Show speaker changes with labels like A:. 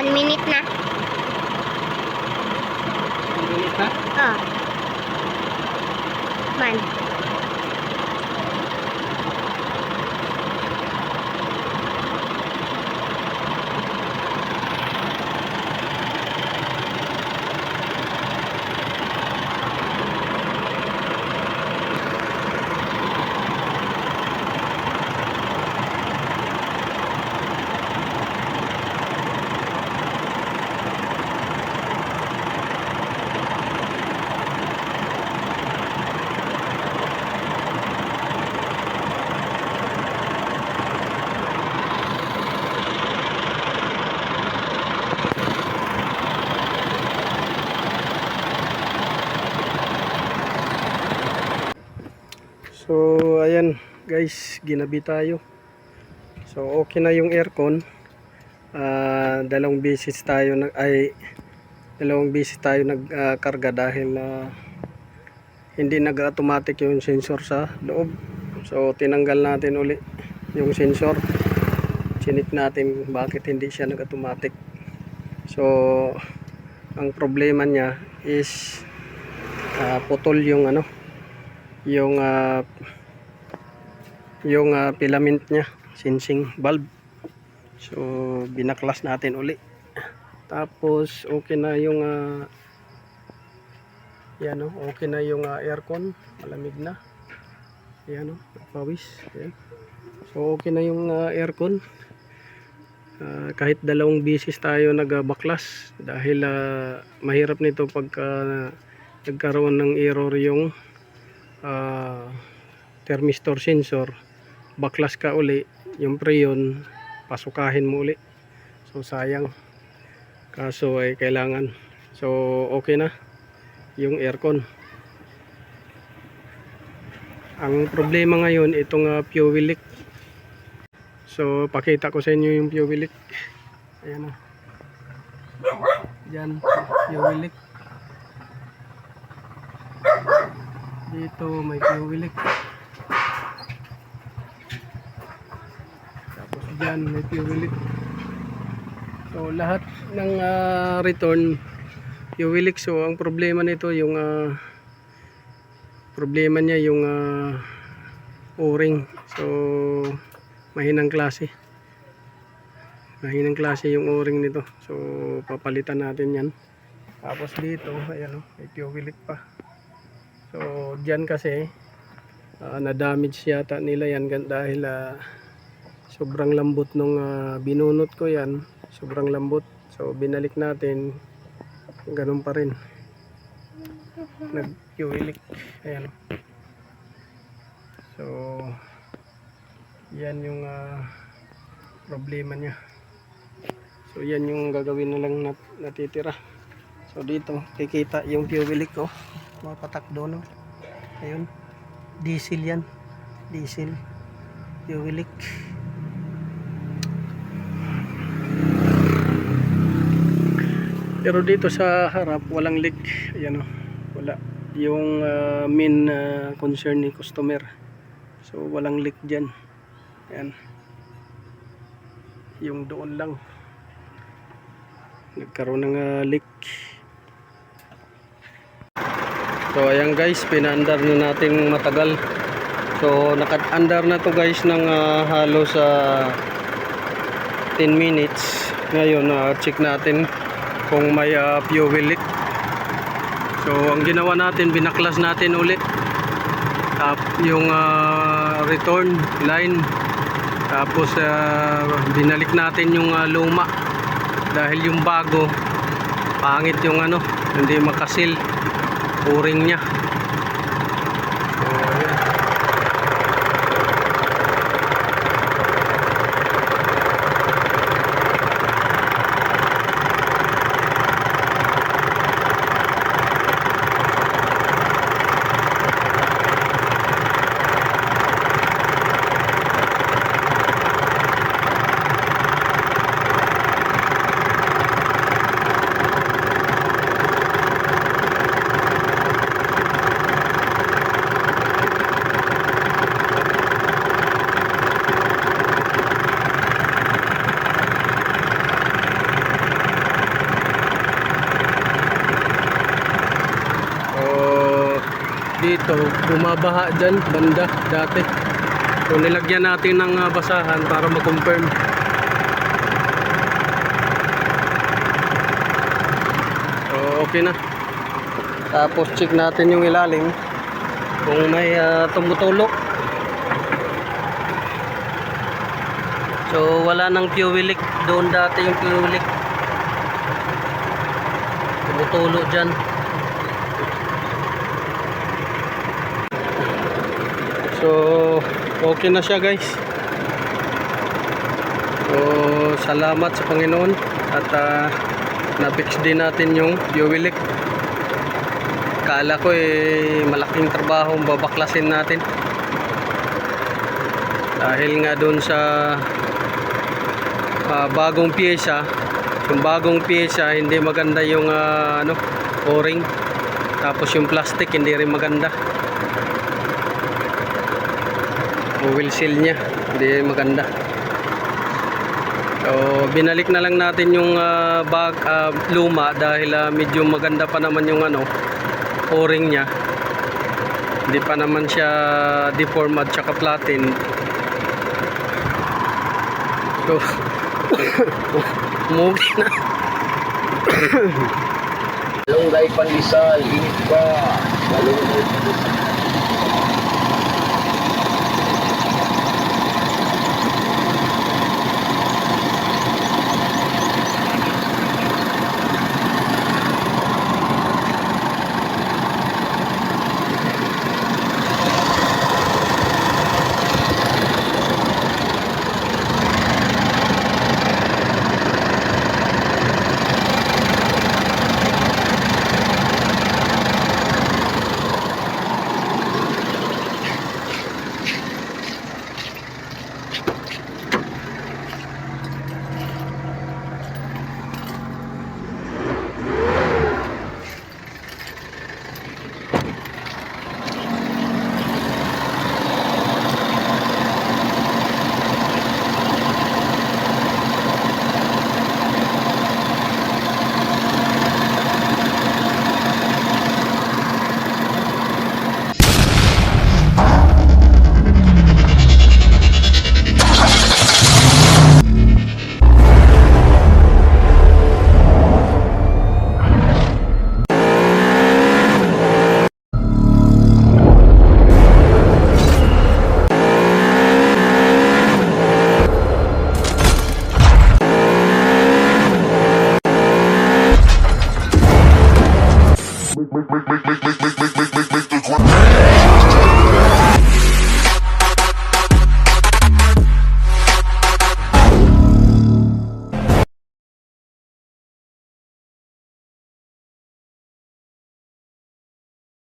A: 1 minute na.
B: 1 minute na?
A: Oh. Man.
B: So ayan guys, ginabi tayo. So okay na yung aircon. Dalawang beses tayo nagkarga dahil hindi nag-automatic yung sensor sa loob. So tinanggal natin uli yung sensor. Chinik natin bakit hindi siya nag-automatic. So ang problema niya is putol yung yung filament niya, sensing valve. So binaklas natin uli. Tapos okay na yung okay na yung aircon, malamig na. Ayan pawis. Ayan. So okay na yung aircon. Kahit dalawang beses tayo nagbaklas dahil mahirap nito pagka nagkaroon ng error yung thermistor sensor, baklas ka uli yung preyon, pasukahin mo uli. So sayang, kaso ay kailangan. So okay na yung aircon. Ang problema ngayon itong fuel leak. So pakita ko sa inyo yung fuel leak. Ayan yan, fuel leak. Dito may fuel leak. Tapos dyan may fuel leak. So lahat ng return fuel leak. So ang problema nito yung problema niya yung o-ring. So mahinang klase yung o-ring nito. So papalitan natin yan. Tapos dito ayan may fuel leak pa. So dyan kasi na-damage yata nila yan dahil sobrang lambot nung binunot ko yan. Sobrang lambot. So binalik natin, ganun pa rin, nag-fuel leak. Ayan. So yan yung problema nya. So yan yung gagawin na lang natitira. So dito kikita yung fuel leak ko, mapatakdo no. Ayun, diesel yan, diesel fuel leak. Pero dito sa harap walang leak. Ayan wala. Yung main concern ni customer. So walang leak dyan. Ayan. Yung doon lang nagkaroon ng leak. So ayan guys, pinaandar na natin matagal. So naka-andar na to guys ng halos 10 minutes. Ngayon check natin kung may fuel leak. So ang ginawa natin, binaklas natin ulit yung return line. Tapos binalik natin yung luma dahil yung bago pangit yung hindi makasil o-ring nya. So ayan. dito, bumabaha dyan, banda, dati. So nilagyan natin ng basahan para ma-confirm. So okay na. Tapos check natin yung ilalim kung may tumutulo. So wala nang fuel leak. Doon dati yung fuel leak. Tumutulo dyan. So okay na siya guys. So salamat sa Panginoon. At na-fix din natin yung fuel leak. Kala ko malaking trabaho babaklasin natin. Dahil nga doon sa bagong pyesa, yung bagong pyesa hindi maganda yung o-ring, tapos yung plastic hindi rin maganda, oil seal nya hindi maganda. So binalik na lang natin yung luma dahil medyo maganda pa naman yung o-ring nya, hindi pa naman siya deform at saka platin. So movie na.
A: Malunggay pandesal, init pa. Malunggay pandesal.